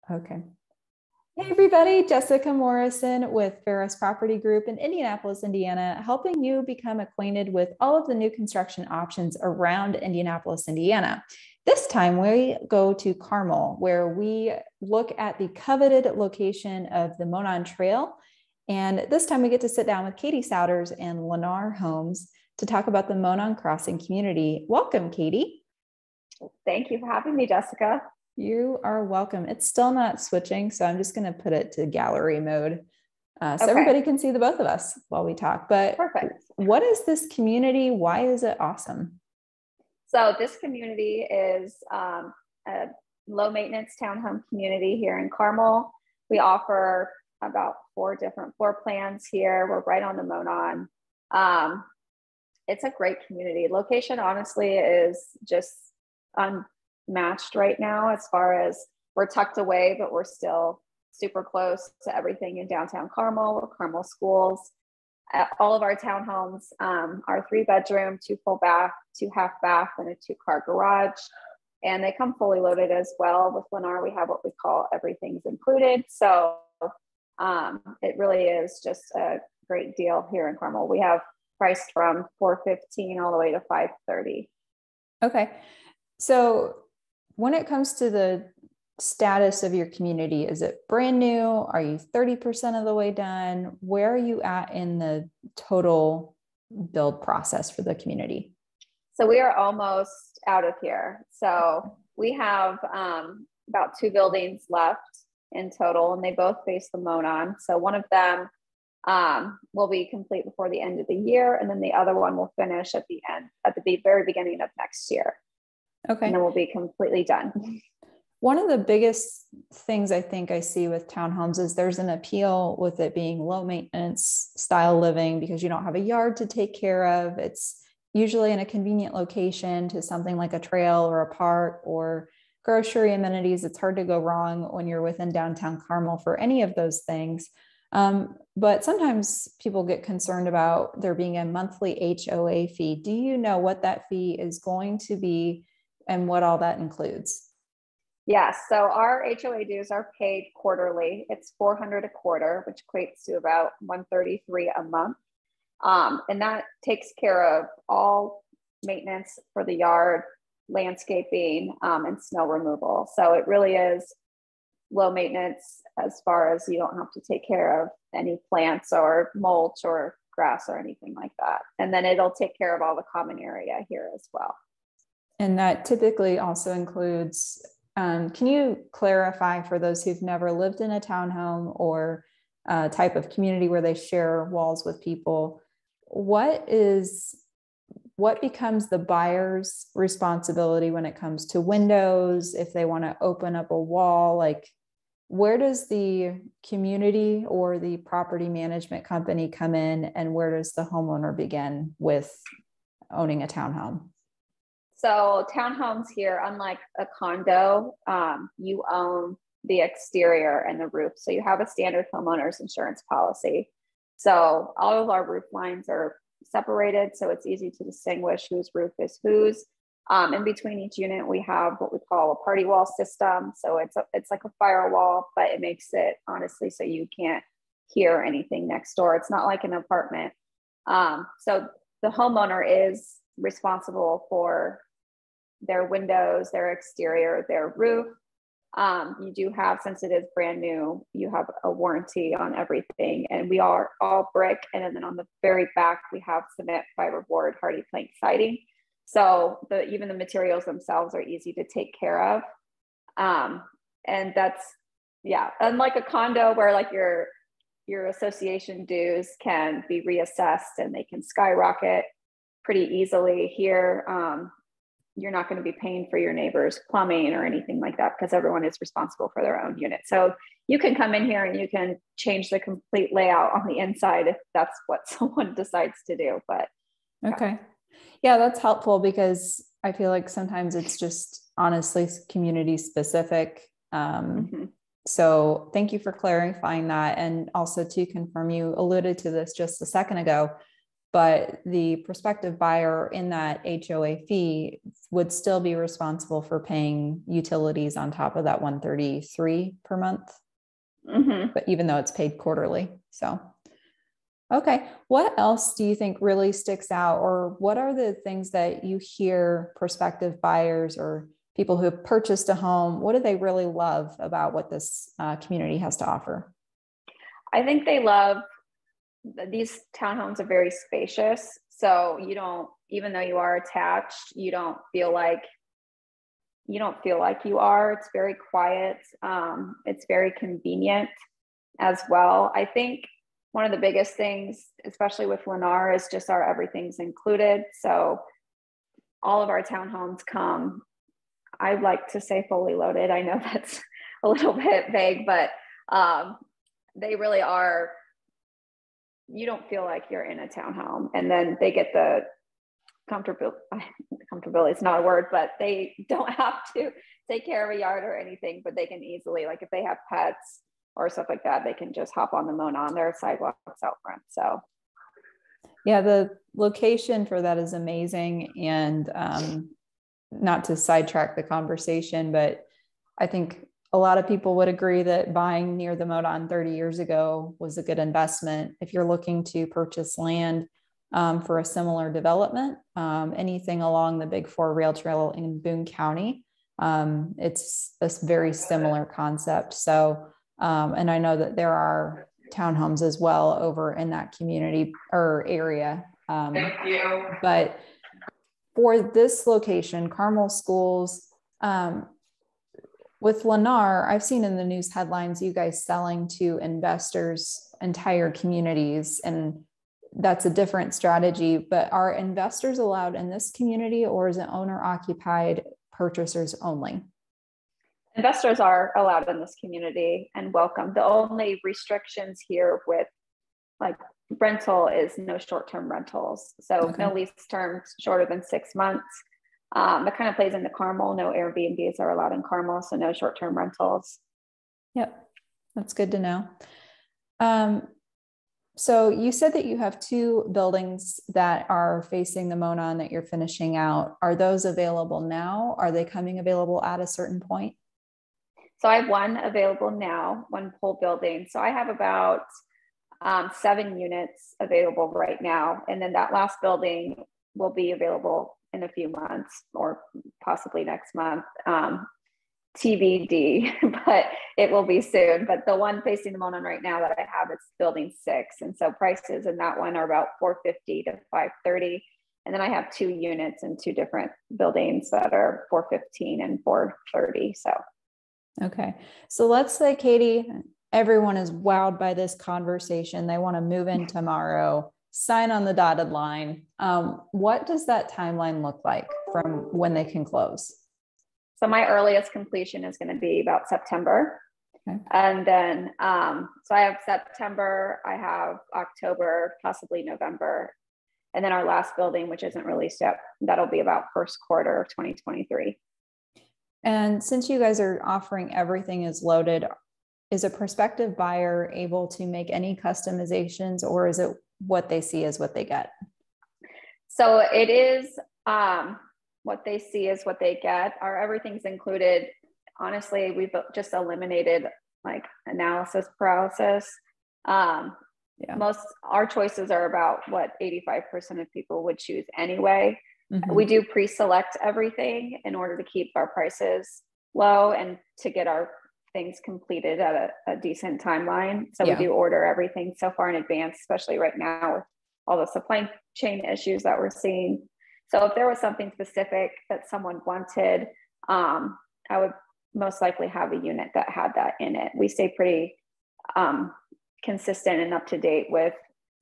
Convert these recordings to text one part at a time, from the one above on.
Okay. Hey everybody, Jessica Morrison with Ferris Property Group in Indianapolis, Indiana, helping you become acquainted with all of the new construction options around Indianapolis, Indiana. This time we go to Carmel, where we look at the coveted location of the Monon Trail. And this time we get to sit down with Katie Souders and Lennar Homes to talk about the Monon Crossing community. Welcome, Katie. Thank you for having me, Jessica. You are welcome. It's still not switching, so I'm just going to put it to gallery mode so Okay. everybody can see the both of us while we talk. But Perfect. What is this community? Why is it awesome? So this community is a low maintenance townhome community here in Carmel. We offer about 4 different floor plans here. We're right on the Monon. It's a great community. Location, honestly, is just unmatched right now as far as we're tucked away, but we're still super close to everything in downtown Carmel, Carmel schools. All of our townhomes are 3-bedroom, 2 full bath, 2 half bath, and a 2-car garage. And they come fully loaded as well. With Lennar, we have what we call everything's included. So it really is just a great deal here in Carmel. We have priced from $415 all the way to $530. Okay. So when it comes to the status of your community, is it brand new? Are you 30% of the way done? Where are you at in the total build process for the community? So we are almost out of here. So we have about 2 buildings left in total, and they both face the Monon. So one of them will be complete before the end of the year, and then the other one will finish at the very beginning of next year. Okay. And then we'll be completely done. One of the biggest things I think I see with townhomes is there's an appeal with it being low maintenance style living because you don't have a yard to take care of. It's usually in a convenient location to something like a trail or a park or grocery amenities. It's hard to go wrong when you're within downtown Carmel for any of those things. But sometimes people get concerned about there being a monthly HOA fee. Do you know what that fee is going to be and what all that includes? Yes. So our HOA dues are paid quarterly. It's $400 a quarter, which equates to about $133 a month. And that takes care of all maintenance for the yard, landscaping, and snow removal. So it really is low maintenance as far as you don't have to take care of any plants or mulch or grass or anything like that. And then it'll take care of all the common area here as well. And that typically also includes, can you clarify for those who've never lived in a townhome or a type of community where they share walls with people, what becomes the buyer's responsibility when it comes to windows? If they want to open up a wall, like where does the community or the property management company come in, and where does the homeowner begin with owning a townhome? So townhomes here, unlike a condo, you own the exterior and the roof. So you have a standard homeowner's insurance policy. So all of our roof lines are separated, so it's easy to distinguish whose roof is whose. In between each unit, we have what we call a party wall system. So it's like a firewall, but it makes it honestly so you can't hear anything next door. It's not like an apartment. So the homeowner is responsible for their windows, their exterior, their roof. You do have, since it is brand new, you have a warranty on everything, and we are all brick. And then on the very back, we have cement, fiberboard, hardy plank siding. So even the materials themselves are easy to take care of. And that's, yeah, unlike a condo where like your association dues can be reassessed and they can skyrocket pretty easily here. You're not going to be paying for your neighbor's plumbing or anything like that because everyone is responsible for their own unit. So you can come in here and you can change the complete layout on the inside if that's what someone decides to do. But okay. Yeah, that's helpful because I feel like sometimes it's just honestly community specific. So thank you for clarifying that. And also to confirm, you alluded to this just a second ago, but the prospective buyer in that HOA fee would still be responsible for paying utilities on top of that 133 per month. Mm-hmm. But even though it's paid quarterly. So, okay. What else do you think really sticks out, or what are the things that you hear prospective buyers or people who have purchased a home, what do they really love about what this community has to offer? I think they love these townhomes are very spacious. So you don't, even though you are attached, you don't feel like you are. It's very quiet. It's very convenient as well. I think one of the biggest things, especially with Lennar, is just our everything's included. So all of our townhomes come, I'd like to say fully loaded. I know that's a little bit vague, but they really are. You don't feel like you're in a townhome, and then they get the comfortability is not a word, but they don't have to take care of a yard or anything, but they can easily, like if they have pets or stuff like that, they can just hop on the Monon. There are sidewalks out front. So yeah, the location for that is amazing. And not to sidetrack the conversation, but I think a lot of people would agree that buying near the Monon 30 years ago was a good investment. If you're looking to purchase land for a similar development, anything along the Big Four Rail Trail in Boone County, it's a very similar concept. So, and I know that there are townhomes as well over in that community or area. Thank you. But for this location, Carmel Schools, with Lennar, I've seen in the news headlines, you guys selling to investors, entire communities, and that's a different strategy. But are investors allowed in this community, or is it owner occupied, purchasers only? Investors are allowed in this community and welcome. The only restrictions here with like rental is no short-term rentals. So no lease terms shorter than 6 months. That kind of plays into Carmel. No Airbnbs are allowed in Carmel, so no short-term rentals. Yep, that's good to know. So you said that you have 2 buildings that are facing the Monon that you're finishing out. Are those available now? Are they coming available at a certain point? So I have one available now, one full building. So I have about 7 units available right now. And then that last building will be available in a few months or possibly next month. TBD, but it will be soon. But the one facing the Monon right now that I have, it's building 6. And so prices in that one are about $450 to $530. And then I have 2 units in 2 different buildings that are $415 and $430. So. Okay. So let's say, Katie, everyone is wowed by this conversation. They want to move in tomorrow, sign on the dotted line. What does that timeline look like from when they can close? So my earliest completion is going to be about September. Okay. And then, so I have September, I have October, possibly November. And then our last building, which isn't released yet, that'll be about first quarter of 2023. And since you guys are offering everything is loaded, is a prospective buyer able to make any customizations, or is it what they see is what they get? So it is what they see is what they get. Our everything's included. Honestly, we've just eliminated like analysis paralysis. Most our choices are about what 85% of people would choose anyway. Mm-hmm. We do pre-select everything in order to keep our prices low and to get our things completed at a decent timeline. So we do order everything so far in advance, especially right now with all the supply chain issues that we're seeing. So if there was something specific that someone wanted, I would most likely have a unit that had that in it. We stay pretty consistent and up to date with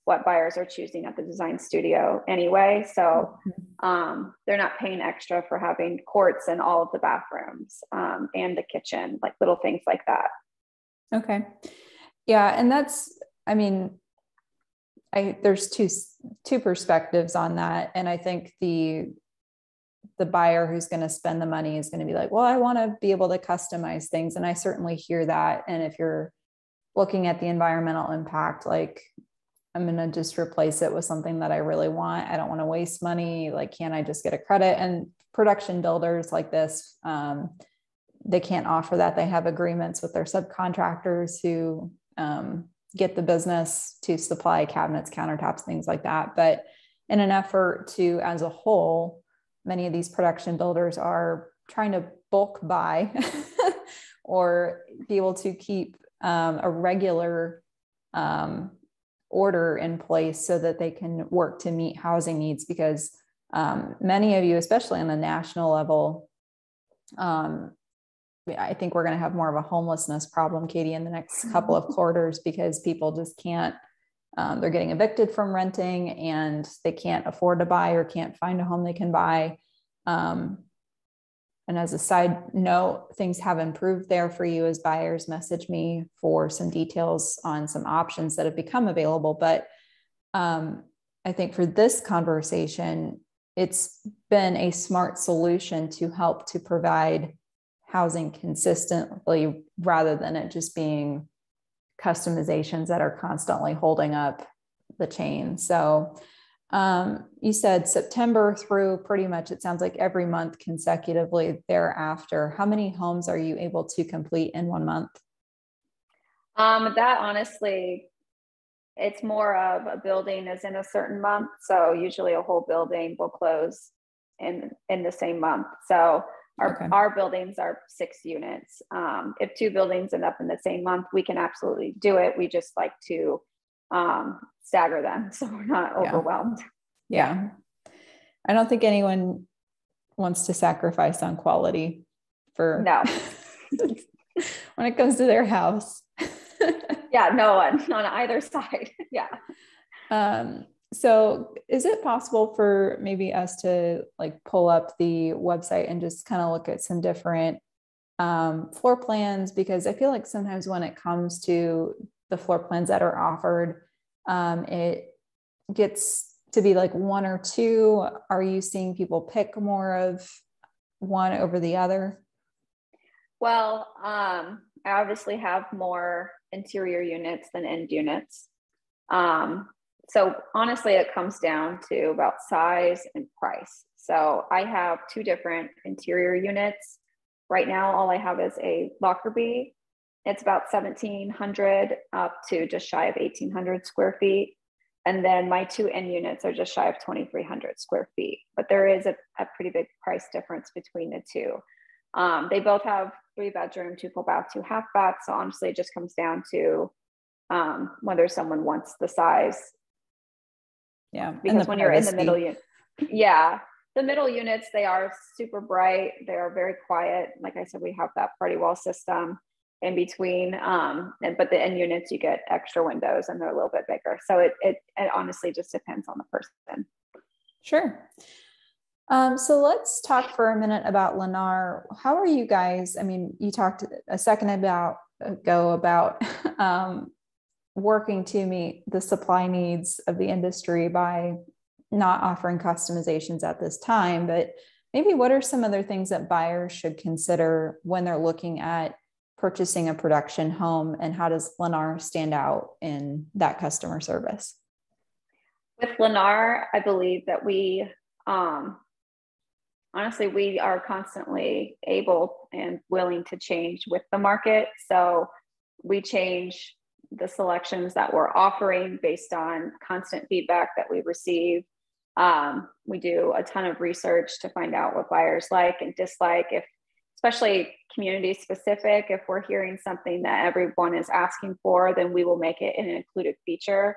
what buyers are choosing at the design studio anyway. So they're not paying extra for having quartz in all of the bathrooms and the kitchen, like little things like that. Okay. Yeah. And that's, I mean, there's two perspectives on that. And I think the buyer who's going to spend the money is going to be like, well, I want to be able to customize things. And I certainly hear that. And if you're looking at the environmental impact, like I'm going to just replace it with something that I really want. I don't want to waste money. Like, can I just get a credit? And production builders like this, they can't offer that. They have agreements with their subcontractors who get the business to supply cabinets, countertops, things like that. But in an effort to, as a whole, many of these production builders are trying to bulk buy or be able to keep a regular order in place so that they can work to meet housing needs. Because many of you, especially on the national level, I think we're going to have more of a homelessness problem, Katie, in the next couple of quarters, because people just can't, they're getting evicted from renting and they can't afford to buy or can't find a home they can buy. And as a side note, things have improved there for you as buyers message me for some details on some options that have become available. But I think for this conversation, it's been a smart solution to help to provide housing consistently rather than it just being customizations that are constantly holding up the chain. So you said September through pretty much, it sounds like every month consecutively thereafter. How many homes are you able to complete in 1 month? That honestly, it's more of a building is in a certain month. So usually a whole building will close in the same month. So our buildings are 6 units. If 2 buildings end up in the same month, we can absolutely do it. We just like to stagger them so we're not overwhelmed. Yeah. I don't think anyone wants to sacrifice on quality for no when it comes to their house. Yeah, no one on either side. Yeah. So is it possible for maybe us to like pull up the website and just kind of look at some different floor plans? Because I feel like sometimes when it comes to the floor plans that are offered, it gets to be like 1 or 2. Are you seeing people pick more of one over the other? Well, I obviously have more interior units than end units. So honestly, it comes down to about size and price. So I have 2 different interior units. Right now, all I have is a Lockerbie. It's about 1,700 up to just shy of 1,800 square feet. And then my 2 end units are just shy of 2,300 square feet. But there is a pretty big price difference between the 2. They both have 3 bedroom, 2 full bath, 2 half baths. So honestly, it just comes down to whether someone wants the size. Yeah. Because when you're in the middle unit, the middle units, they are super bright. They are very quiet. Like I said, we have that party wall system in between. But the end units, you get extra windows and they're a little bit bigger. So it honestly just depends on the person. Sure. So let's talk for a minute about Lennar. How are you guys? I mean, you talked a second ago about working to meet the supply needs of the industry by not offering customizations at this time, but maybe what are some other things that buyers should consider when they're looking at purchasing a production home, and how does Lennar stand out in that customer service? With Lennar, I believe that we honestly, we are constantly able and willing to change with the market. So we change the selections that we're offering based on constant feedback that we receive. We do a ton of research to find out what buyers like and dislike, especially community specific. If we're hearing something that everyone is asking for, then we will make it an included feature.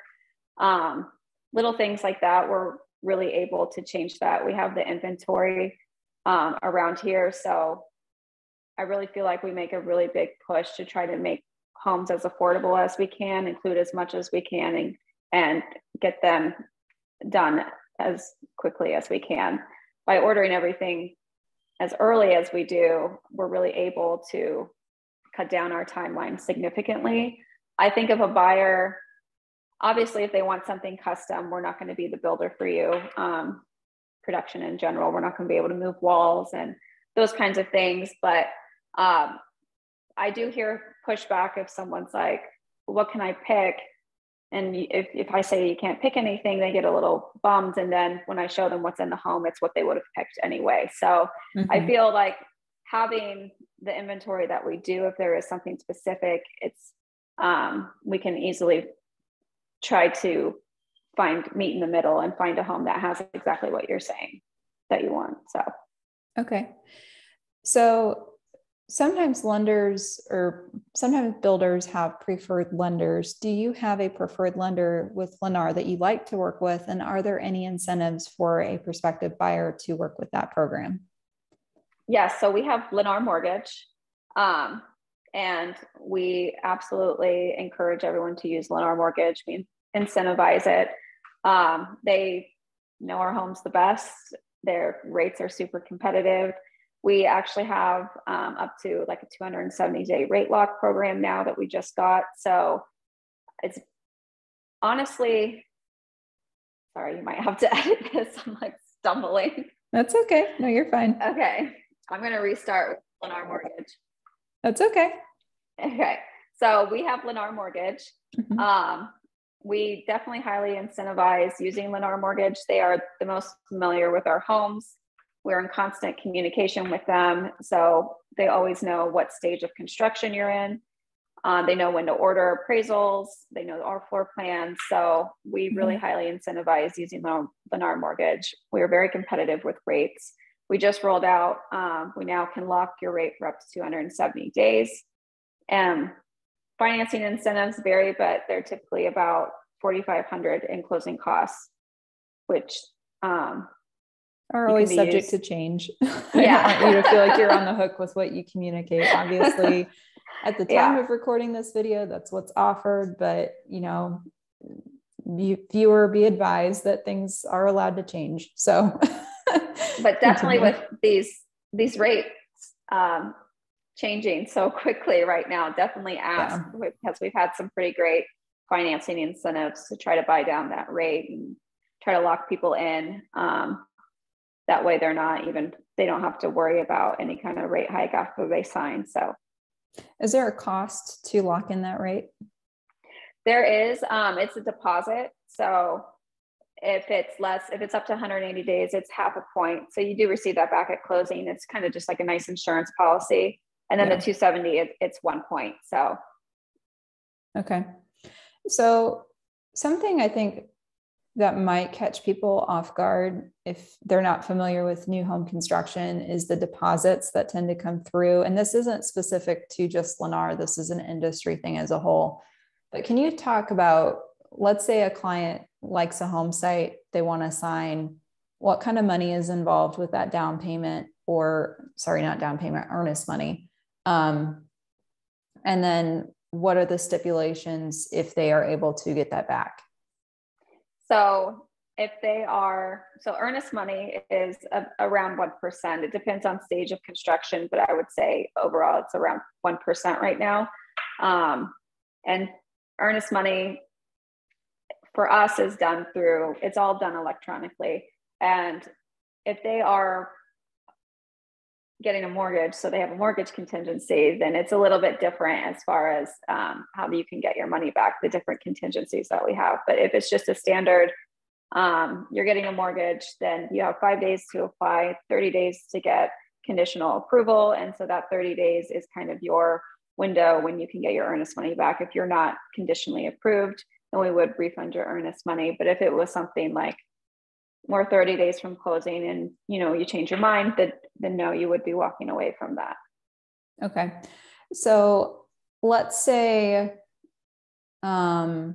Little things like that, we're really able to change that. We have the inventory around here. So I really feel like we make a really big push to try to make homes as affordable as we can, include as much as we can, and get them done as quickly as we can. By ordering everything as early as we do, we're really able to cut down our timeline significantly. I think of a buyer, obviously, if they want something custom, we're not going to be the builder for you. Production in general, we're not going to be able to move walls and those kinds of things. But I do hear pushback if someone's like, what can I pick? And if I say you can't pick anything, they get a little bummed. And then when I show them what's in the home, it's what they would have picked anyway. So I feel like having the inventory that we do, if there is something specific, it's we can easily try to meet in the middle and find a home that has exactly what you're saying that you want. So okay. So sometimes lenders or sometimes builders have preferred lenders. Do you have a preferred lender with Lennar that you like to work with? And are there any incentives for a prospective buyer to work with that program? Yes. So we have Lennar Mortgage. And we absolutely encourage everyone to use Lennar Mortgage. We incentivize it. They know our homes the best. Their rates are super competitive. We actually have up to like a 270-day rate lock program now that we just got. So it's honestly, sorry, you might have to edit this. I'm like stumbling. That's okay. No, you're fine. Okay. I'm going to restart with Lennar Mortgage. That's okay. Okay. So we have Lennar Mortgage. We definitely highly incentivize using Lennar Mortgage. They are the most familiar with our homes. We're in constant communication with them. So they always know what stage of construction you're in. They know when to order appraisals. They know our floor plans. So we really highly incentivize using Lennar Mortgage. We are very competitive with rates. We just rolled out, we now can lock your rate for up to 270 days. Financing incentives vary, but they're typically about $4,500 in closing costs, which are always subject to change. Yeah. I don't want you to feel like you're on the hook with what you communicate. Obviously, at the time of recording this video, that's what's offered, but viewer, be advised that things are allowed to change. So, but definitely with these rates changing so quickly right now, definitely ask because we've had some pretty great financing incentives to try to buy down that rate and try to lock people in. That way they don't have to worry about any kind of rate hike after they sign. So is there a cost to lock in that rate? There is, it's a deposit. So if it's up to 180 days, it's half a point. So you do receive that back at closing. It's kind of just like a nice insurance policy. And then the 270, it's 1 point. So. Okay. So something I think that might catch people off guard if they're not familiar with new home construction is the deposits that tend to come through. And this isn't specific to just Lennar. This is an industry thing as a whole. But can you talk about, let's say a client likes a home site, they want to sign, what kind of money is involved with that down payment, or sorry, not down payment, earnest money. And then what are the stipulations if they are able to get that back? So earnest money is around 1%. It depends on stage of construction, but I would say overall it's around 1% right now. And earnest money for us is it's all done electronically. And if they are getting a mortgage, so they have a mortgage contingency, then it's a little bit different as far as how you can get your money back, the different contingencies that we have. But if it's just a standard, you're getting a mortgage, then you have 5 days to apply, 30 days to get conditional approval. And so that 30 days is kind of your window when you can get your earnest money back. If you're not conditionally approved, then we would refund your earnest money. But if it was something like more 30 days from closing and you change your mind, then no, you would be walking away from that. Okay. So let's say, I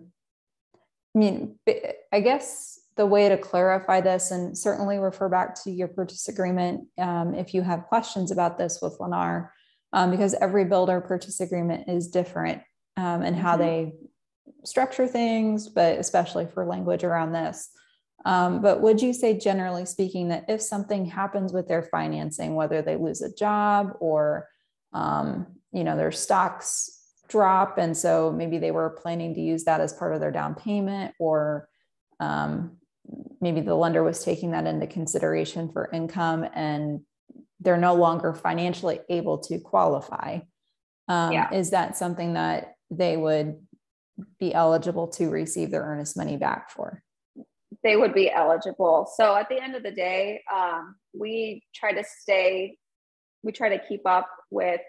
guess the way to clarify this, and certainly refer back to your purchase agreement if you have questions about this with Lennar, because every builder purchase agreement is different and how they structure things, but especially for language around this. But would you say, generally speaking, that if something happens with their financing, whether they lose a job or, their stocks drop, and so maybe they were planning to use that as part of their down payment, or maybe the lender was taking that into consideration for income and they're no longer financially able to qualify. Is that something that they would be eligible to receive their earnest money back for? They would be eligible. So at the end of the day, we try to keep up with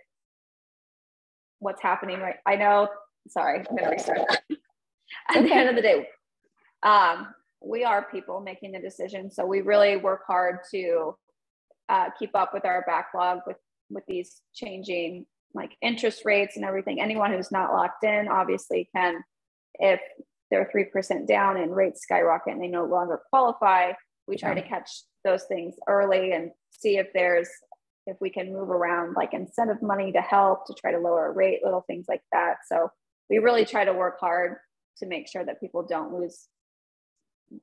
what's happening, right? I know, sorry, I'm going to restart that. At the end of the day, we are people making the decision. So we really work hard to keep up with our backlog with these changing like interest rates and everything. Anyone who's not locked in obviously can, if they're 3% down and rates skyrocket and they no longer qualify, we try to catch those things early and see if we can move around like incentive money to help to try to lower a rate, little things like that. So we really try to work hard to make sure that people don't lose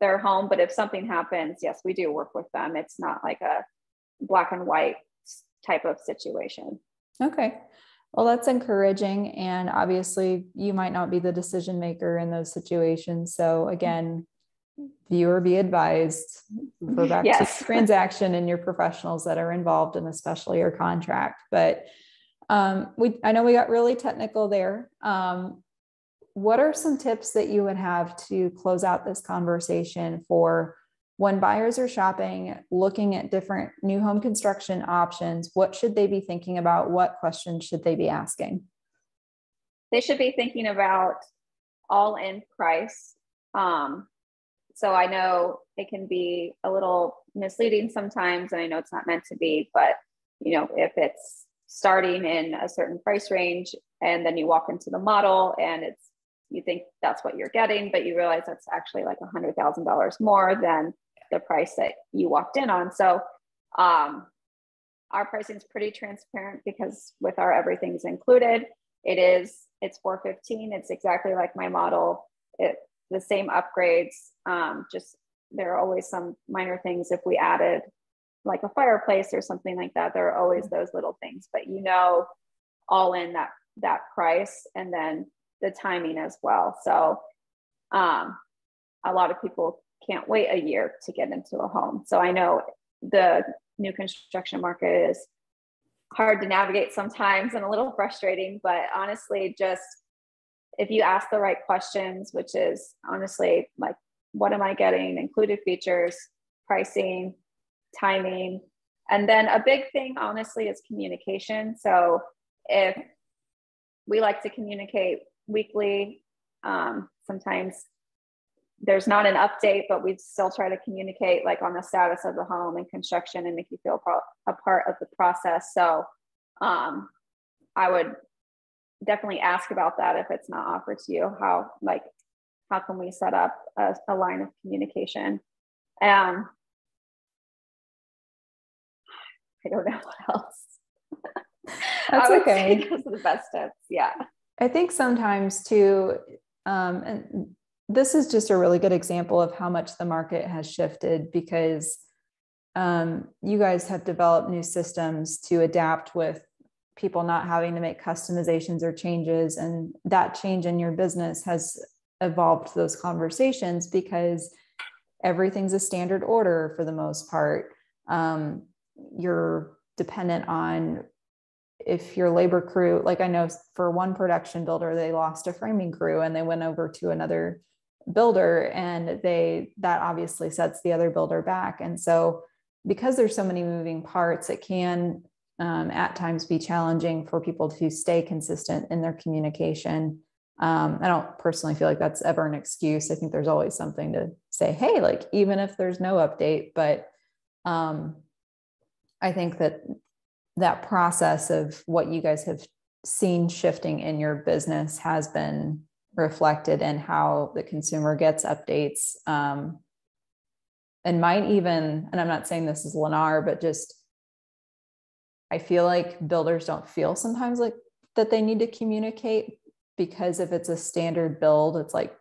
their home. But if something happens, yes, we do work with them. It's not like a black and white type of situation. Okay. Well, that's encouraging. And obviously you might not be the decision maker in those situations. So again, viewer be advised, refer back to transaction and your professionals that are involved in especially your contract. But I know we got really technical there. What are some tips that you would have to close out this conversation for when buyers are shopping, looking at different new home construction options? What should they be thinking about? What questions should they be asking? They should be thinking about all-in price. So I know it can be a little misleading sometimes, and I know it's not meant to be, but if it's starting in a certain price range and then you walk into the model and you think that's what you're getting, but you realize that's actually like $100,000 more than the price that you walked in on. So our pricing is pretty transparent because with our everything's included, it's $415. It's exactly like my model. The same upgrades, just there are always some minor things. If we added like a fireplace or something like that, there are always those little things, but all in that price, and then the timing as well. So a lot of people can't wait a year to get into a home. So I know the new construction market is hard to navigate sometimes and a little frustrating, but honestly, just if you ask the right questions, which is honestly like, what am I getting? Included features, pricing, timing. And then a big thing, honestly, is communication. So if we like to communicate weekly, sometimes there's not an update, but we still try to communicate like on the status of the home and construction and make you feel a part of the process. So I would definitely ask about that if it's not offered to you. How can we set up a line of communication? I don't know what else. That's okay. Those are the best tips. Yeah. I think sometimes too, and this is just a really good example of how much the market has shifted, because you guys have developed new systems to adapt with people not having to make customizations or changes. And that change in your business has evolved those conversations because everything's a standard order for the most part. You're dependent on if your labor crew, like I know for one production builder, they lost a framing crew and they went over to another builder, and that obviously sets the other builder back. And so because there's so many moving parts, it can at times be challenging for people to stay consistent in their communication. I don't personally feel like that's ever an excuse. I think there's always something to say, hey, like even if there's no update, but I think that process of what you guys have seen shifting in your business has been reflected in how the consumer gets updates, and might even, and I'm not saying this is Lennar, but just, I feel like builders don't feel sometimes like that they need to communicate, because if it's a standard build, it's like,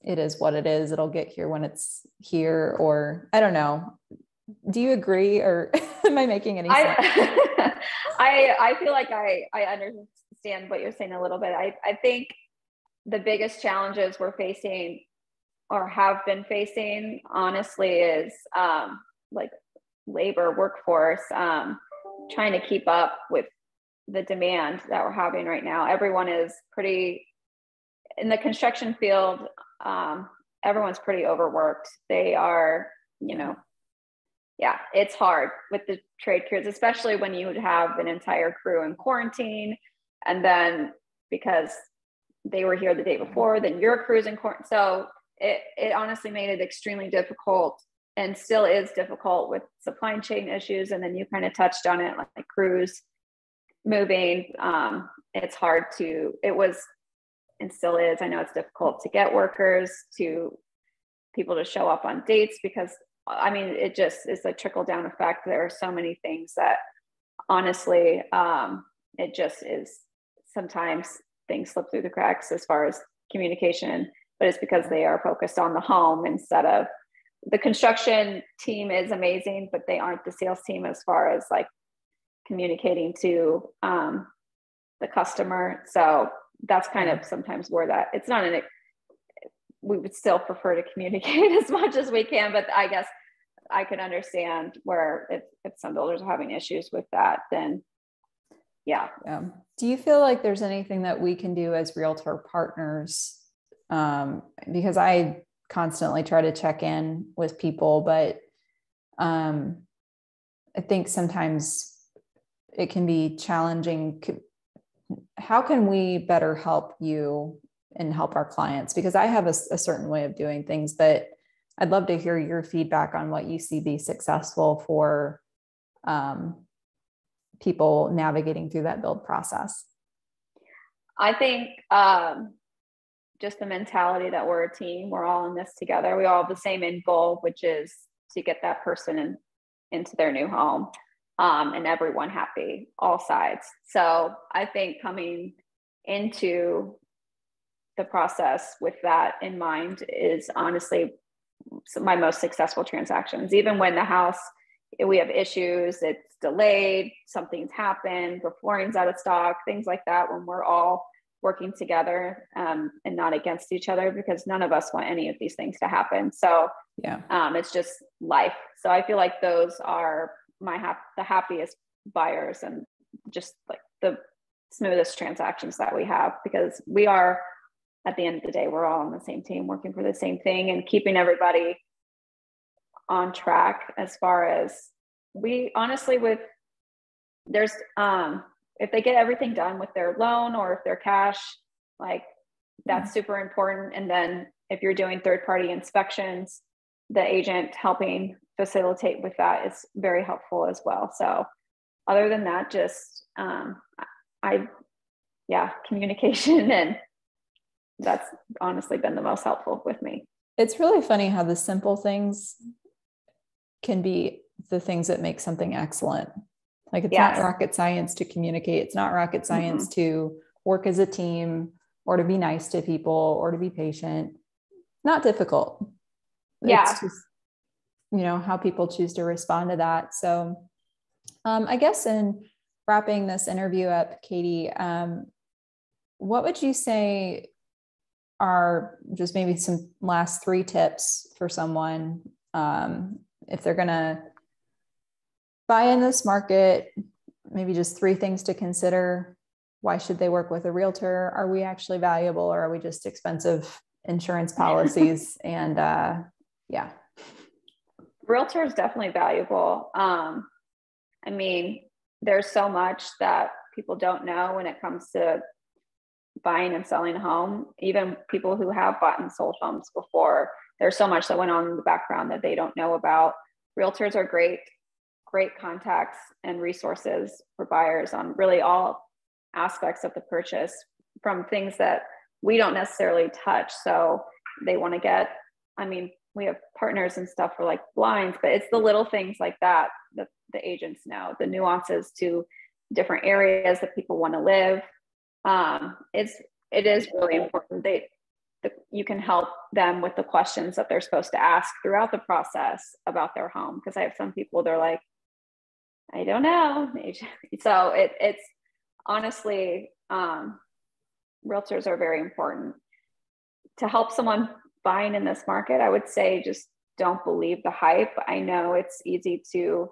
it is what it is. It'll get here when it's here, or I don't know. Do you agree, or am I making any sense? I feel like I understand what you're saying a little bit. I think the biggest challenges we're facing or have been facing, honestly, is like labor workforce, trying to keep up with the demand that we're having right now. Everyone is pretty in the construction field, everyone's pretty overworked. They are, yeah, it's hard with the trade crews, especially when you would have an entire crew in quarantine. And then because they were here the day before, then your crew's in quarantine. So it honestly made it extremely difficult, and still is difficult with supply chain issues. And then you kind of touched on it, like crews moving. It's hard it was, and still is, I know it's difficult to get workers, to people to show up on dates, because it just is a trickle down effect. There are so many things that honestly, it just is, sometimes things slip through the cracks as far as communication, but it's because they are focused on the home instead of the construction team is amazing, but they aren't the sales team as far as like communicating to the customer. So that's kind of sometimes where that, it's not we would still prefer to communicate as much as we can, but I guess I could understand where if some builders are having issues with that, then yeah. Do you feel like there's anything that we can do as realtor partners? Because I constantly try to check in with people, but I think sometimes it can be challenging. How can we better help you and help our clients? Because I have a certain way of doing things, but I'd love to hear your feedback on what you see be successful for people navigating through that build process. I think just the mentality that we're a team, we're all in this together. We all have the same end goal, which is to get that person into their new home, and everyone happy, all sides. So I think coming into the process with that in mind is honestly my most successful transactions. Even when the house, we have issues, it's delayed, something's happened, the flooring's out of stock, things like that, when we're all working together and not against each other, because none of us want any of these things to happen. So yeah, it's just life. So I feel like those are the happiest buyers, and just like the smoothest transactions that we have, because we are, at the end of the day, we're all on the same team working for the same thing and keeping everybody on track. As far as we honestly, there's if they get everything done with their loan or if they're cash, like that's super important. And then if you're doing third-party inspections, the agent helping facilitate with that is very helpful as well. So other than that, just communication, and that's honestly been the most helpful with me. It's really funny how the simple things can be the things that make something excellent. Like it's not rocket science to communicate. It's not rocket science to work as a team, or to be nice to people, or to be patient. Not difficult. Yeah. It's just, how people choose to respond to that. So I guess in wrapping this interview up, Katie, what would you say are just maybe some last 3 tips for someone if they're going to buy in this market? Maybe just 3 things to consider. Why should they work with a realtor? Are we actually valuable, or are we just expensive insurance policies? And realtor is definitely valuable. There's so much that people don't know when it comes to buying and selling a home. Even people who have bought and sold homes before, there's so much that went on in the background that they don't know about. Realtors are great contacts and resources for buyers on really all aspects of the purchase, from things that we don't necessarily touch. So they want to get, we have partners and stuff for like blinds, but it's the little things like that that the agents know, the nuances to different areas that people want to live. It is really important. You can help them with the questions that they're supposed to ask throughout the process about their home. Because I have some people, they're like, I don't know. So it's honestly, realtors are very important to help someone buying in this market. I would say just don't believe the hype. I know it's easy to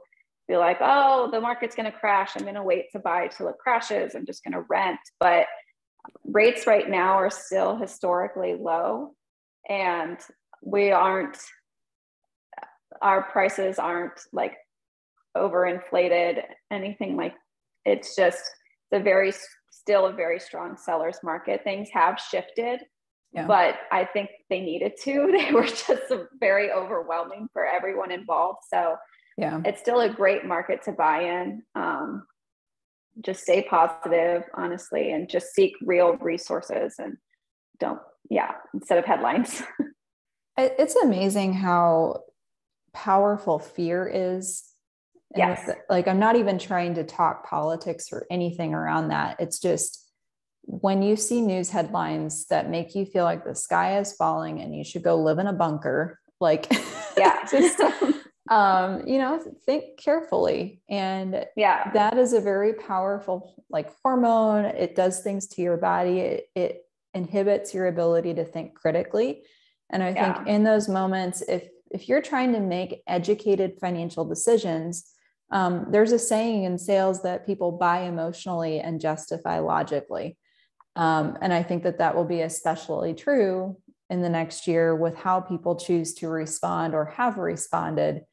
be like, oh, the market's going to crash, I'm going to wait to buy till it crashes, I'm just going to rent. But rates right now are still historically low, and our prices aren't like overinflated, anything like, it's just still a very strong seller's market. Things have shifted, but I think they needed to. They were just very overwhelming for everyone involved. So it's still a great market to buy in. Just stay positive, honestly, and just seek real resources and instead of headlines. It's amazing how powerful fear is. Yes. Like, I'm not even trying to talk politics or anything around that. It's just when you see news headlines that make you feel like the sky is falling and you should go live in a bunker, like, just, think carefully. And that is a very powerful, like, hormone. It does things to your body. It inhibits your ability to think critically. And I think in those moments, if you're trying to make educated financial decisions, there's a saying in sales that people buy emotionally and justify logically. And I think that will be especially true in the next year with how people choose to respond or have responded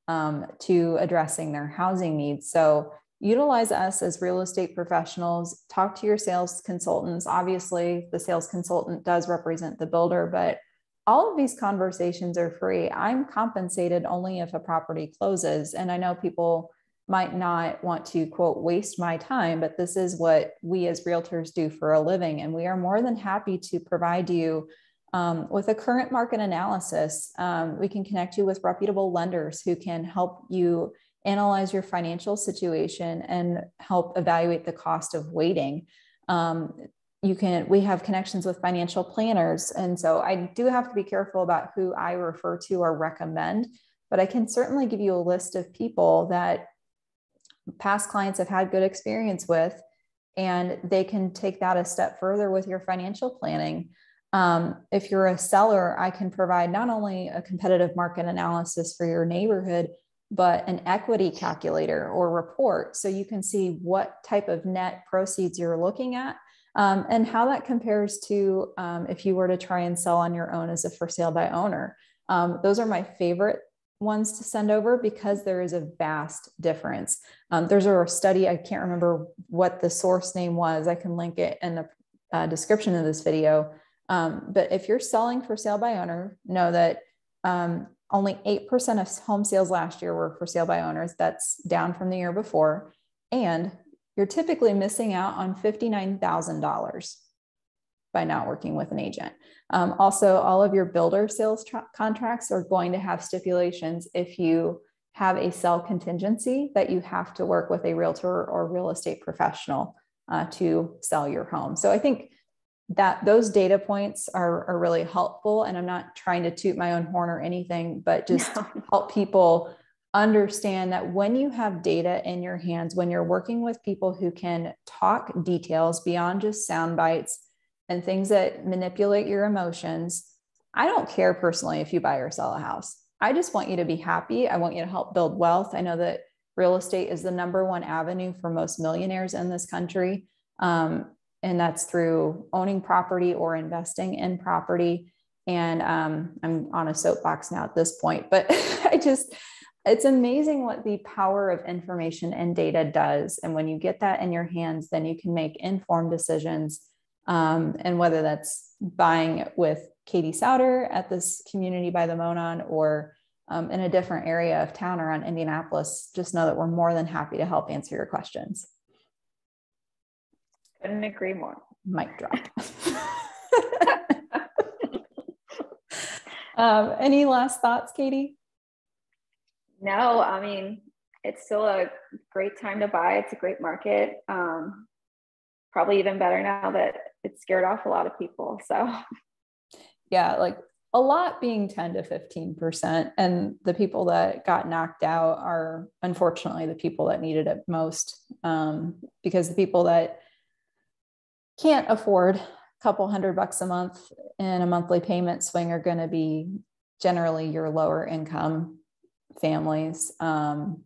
to addressing their housing needs. So utilize us as real estate professionals, talk to your sales consultants. Obviously, the sales consultant does represent the builder, but all of these conversations are free. I'm compensated only if a property closes. And I know people might not want to, quote, waste my time, but this is what we as realtors do for a living. And we are more than happy to provide you with a current market analysis. We can connect you with reputable lenders who can help you analyze your financial situation and help evaluate the cost of waiting. We have connections with financial planners. And so I do have to be careful about who I refer to or recommend, but I can certainly give you a list of people that past clients have had good experience with, and they can take that a step further with your financial planning. If you're a seller, I can provide not only a competitive market analysis for your neighborhood, but an equity calculator or report. So you can see what type of net proceeds you're looking at. And how that compares to if you were to try and sell on your own as a for sale by owner. Those are my favorite ones to send over because there is a vast difference. There's a study, I can't remember what the source name was. I can link it in the description of this video. But if you're selling for sale by owner, know that only 8% of home sales last year were for sale by owners. That's down from the year before. And you're typically missing out on $59,000 by not working with an agent. Also, all of your builder sales contracts are going to have stipulations if you have a sell contingency that you have to work with a realtor or real estate professional to sell your home. So I think that those data points are really helpful. And I'm not trying to toot my own horn or anything, but just help people understand that when you have data in your hands, when you're working with people who can talk details beyond just sound bites and things that manipulate your emotions, I don't care personally if you buy or sell a house. I just want you to be happy. I want you to help build wealth. I know that real estate is the #1 avenue for most millionaires in this country. And that's through owning property or investing in property. And I'm on a soapbox now at this point, but it's amazing what the power of information and data does. And when you get that in your hands, then you can make informed decisions. And whether that's buying with Katie Souders at this community by the Monon or in a different area of town around Indianapolis, just know that we're more than happy to help answer your questions. Couldn't agree more. Mic drop. Any last thoughts, Katie? No, I mean, it's still a great time to buy. It's a great market. Probably even better now that it scared off a lot of people. So yeah, like a lot being 10 to 15%. And the people that got knocked out are unfortunately the people that needed it most. Because the people that can't afford a couple $100 a month in a monthly payment swing are going to be generally your lower income families. And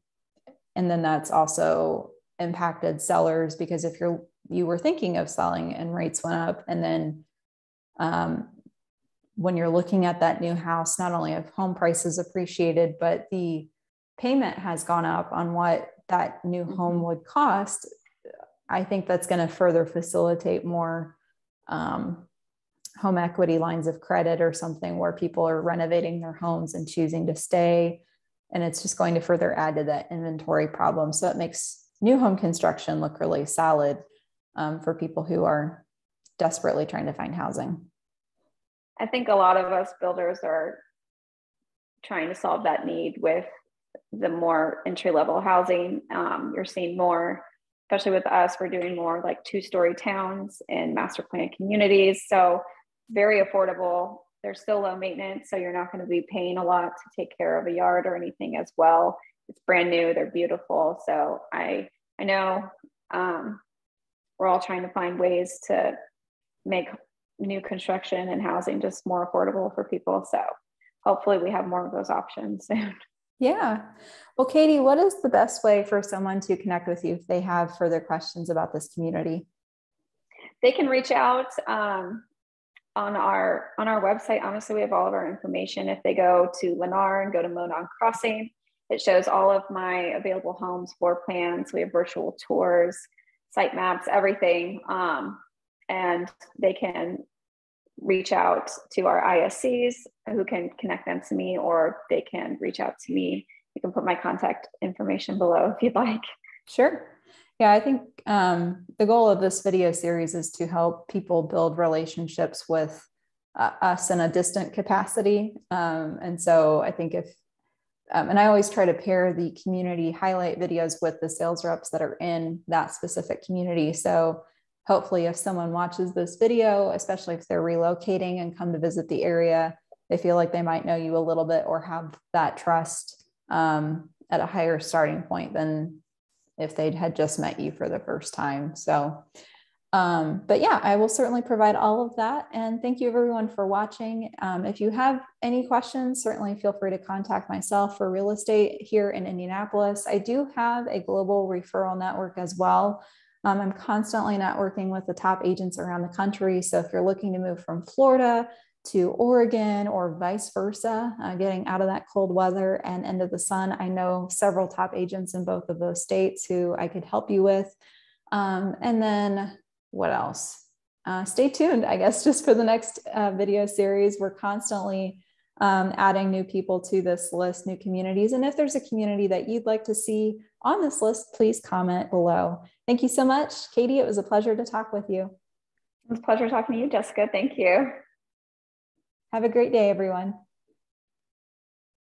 then that's also impacted sellers because if you're you were thinking of selling and rates went up. And then when you're looking at that new house, not only have home prices appreciated, but the payment has gone up on what that new home would cost. I think that's going to further facilitate more home equity lines of credit or something where people are renovating their homes and choosing to stay. And it's just going to further add to that inventory problem. So it makes new home construction look really solid for people who are desperately trying to find housing. I think a lot of us builders are trying to solve that need with the more entry-level housing. You're seeing more, especially with us, we're doing more like 2-story towns and master plan communities. So very affordable. They're still low maintenance, so you're not going to be paying a lot to take care of a yard or anything as well. It's brand new. They're beautiful. So I know we're all trying to find ways to make new construction and housing just more affordable for people. So hopefully we have more of those options soon. Yeah. Well, Katie, what is the best way for someone to connect with you if they have further questions about this community? They can reach out on our website. Honestly, we have all of our information. If they go to Lennar and go to Monon Crossing, it shows all of my available homes, floor plans. We have virtual tours, site maps, everything. And they can reach out to our ISCs who can connect them to me, or they can reach out to me. You can put my contact information below if you'd like. Sure. Yeah, I think the goal of this video series is to help people build relationships with us in a distant capacity. And so I think and I always try to pair the community highlight videos with the sales reps that are in that specific community. So hopefully if someone watches this video, especially if they're relocating and come to visit the area, they feel like they might know you a little bit or have that trust at a higher starting point than if they had just met you for the first time. So, but yeah, I will certainly provide all of that. And thank you everyone for watching. If you have any questions, certainly feel free to contact myself for real estate here in Indianapolis. I do have a global referral network as well. I'm constantly networking with the top agents around the country. So if you're looking to move from Florida to Oregon or vice versa, getting out of that cold weather and into the sun, I know several top agents in both of those states who I could help you with. And then what else? Stay tuned, I guess, just for the next video series. We're constantly adding new people to this list, new communities. And if there's a community that you'd like to see on this list, please comment below. Thank you so much, Katie. It was a pleasure to talk with you. It was a pleasure talking to you, Jessica. Thank you. Have a great day, everyone.